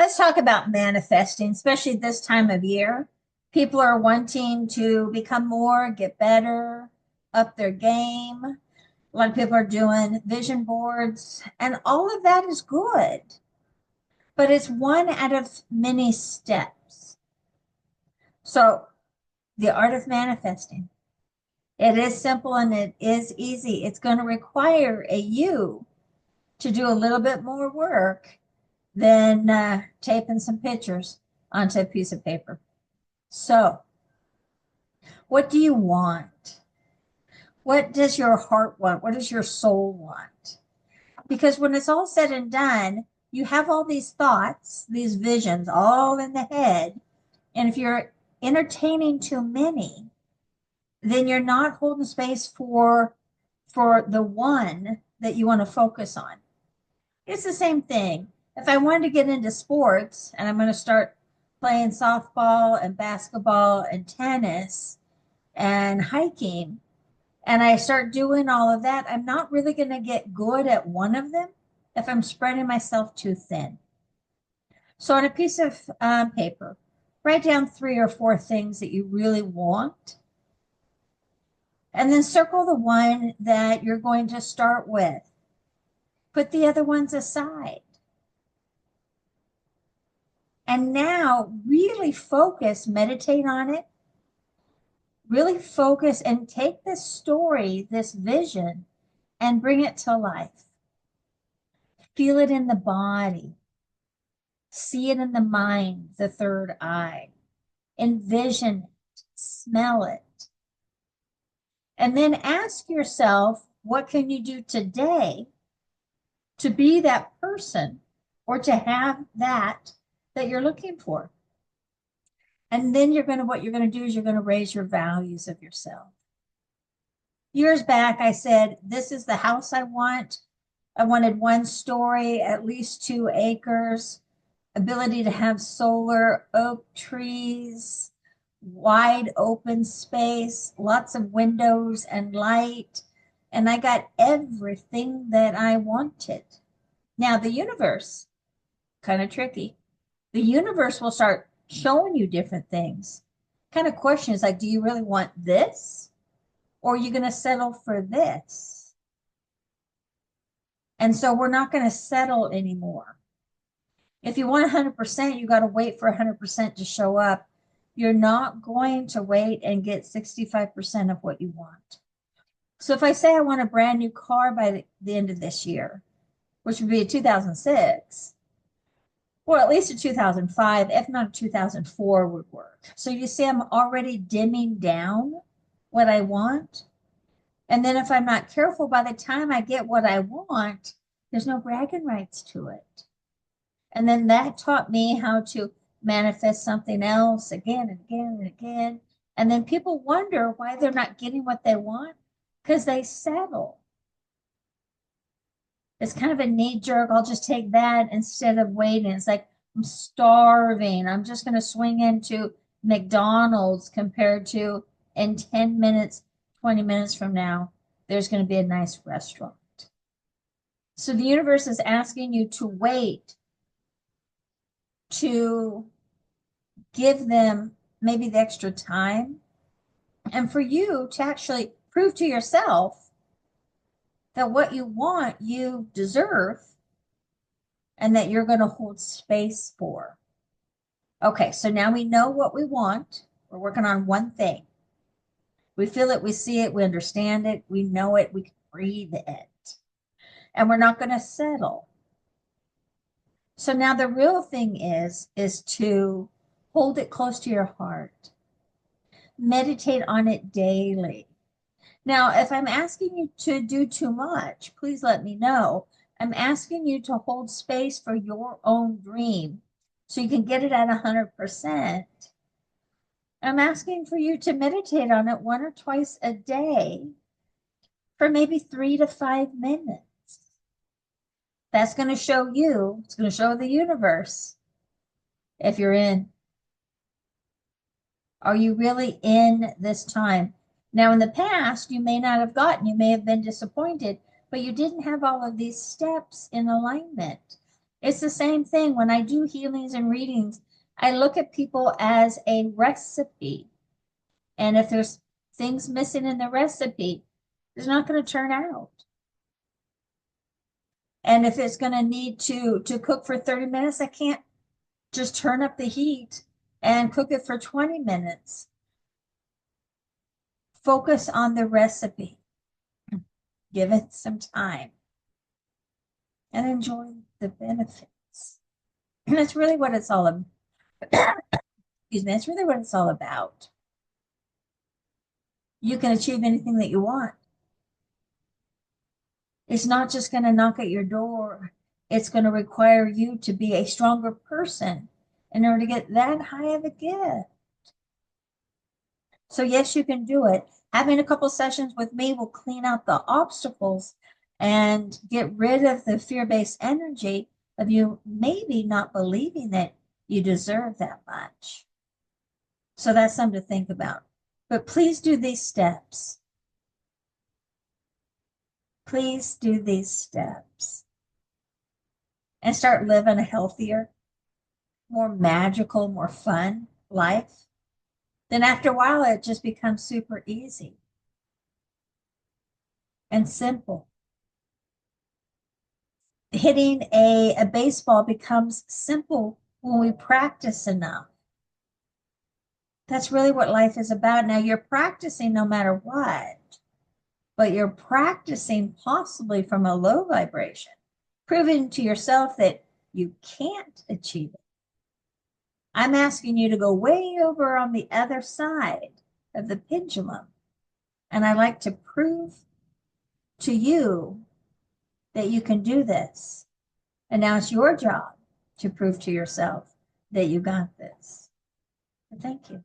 Let's talk about manifesting, especially this time of year. People are wanting to become more, get better, up their game. A lot of people are doing vision boards, and all of that is good, but it's one out of many steps. So, the art of manifesting. It is simple and it is easy. It's going to require you to do a little bit more work than taping some pictures onto a piece of paper. So, what do you want? What does your heart want? What does your soul want? Because when it's all said and done, you have all these thoughts, these visions all in the head. And if you're entertaining too many, then you're not holding space for the one that you want to focus on. It's the same thing. If I wanted to get into sports and I'm going to start playing softball and basketball and tennis and hiking, and I start doing all of that, I'm not really going to get good at one of them if I'm spreading myself too thin. So, on a piece of paper, write down 3 or 4 things that you really want, and then circle the one that you're going to start with. Put the other ones aside. And now really focus, meditate on it, really focus and take this story, this vision, and bring it to life. Feel it in the body, see it in the mind, the third eye, envision it, smell it. And then ask yourself, what can you do today to be that person or to have that you're looking for? And then what you're going to do is you're going to raise your values of yourself. Years back, I said, this is the house I want. I wanted 1 story, at least 2 acres, ability to have solar, oak trees, wide open space, lots of windows and light. And I got everything that I wanted. Now, the universe, kind of tricky. The universe will start showing you different things. Kind of question is like, do you really want this? Or are you going to settle for this? And so we're not going to settle anymore. If you want 100%, you got to wait for 100% to show up. You're not going to wait and get 65% of what you want. So if I say I want a brand new car by the end of this year, which would be a 2006, well, at least a 2005, if not a 2004 would work. So you see, I'm already dimming down what I want. And then if I'm not careful, by the time I get what I want, there's no bragging rights to it. And then that taught me how to manifest something else again and again and again. And then people wonder why they're not getting what they want because they settle. It's kind of a knee jerk. I'll just take that instead of waiting. It's like, I'm starving. I'm just going to swing into McDonald's compared to in 10 minutes, 20 minutes from now, there's going to be a nice restaurant. So the universe is asking you to wait, to give them maybe the extra time, and for you to actually prove to yourself that what you want, you deserve, and that you're going to hold space for. Okay, so now we know what we want. We're working on one thing. We feel it, we see it, we understand it, we know it, we can breathe it. And we're not going to settle. So now the real thing is to hold it close to your heart. Meditate on it daily. Now, if I'm asking you to do too much, please let me know. I'm asking you to hold space for your own dream so you can get it at 100%. I'm asking for you to meditate on it 1 or 2 a day for maybe 3 to 5 minutes. That's going to show you, it's going to show the universe if you're in. Are you really in this time? Now, in the past, you may not have you may have been disappointed, but you didn't have all of these steps in alignment. It's the same thing when I do healings and readings. I look at people as a recipe. And if there's things missing in the recipe, it's not going to turn out. And if it's going to need to cook for 30 minutes, I can't just turn up the heat and cook it for 20 minutes. Focus on the recipe. Give it some time and enjoy the benefits. And that's really what it's all about. Excuse me, that's really what it's all about. You can achieve anything that you want. It's not just going to knock at your door. It's going to require you to be a stronger person in order to get that high of a gift. So yes, you can do it. Having a couple sessions with me will clean out the obstacles and get rid of the fear-based energy of you maybe not believing that you deserve that much. So that's something to think about. But please do these steps. Please do these steps and start living a healthier, more magical, more fun life. Then after a while, it just becomes super easy and simple. Hitting a baseball becomes simple when we practice enough. That's really what life is about. Now you're practicing no matter what, but you're practicing possibly from a low vibration, proving to yourself that you can't achieve it. I'm asking you to go way over on the other side of the pendulum. And I like to prove to you that you can do this. And now it's your job to prove to yourself that you got this. Thank you.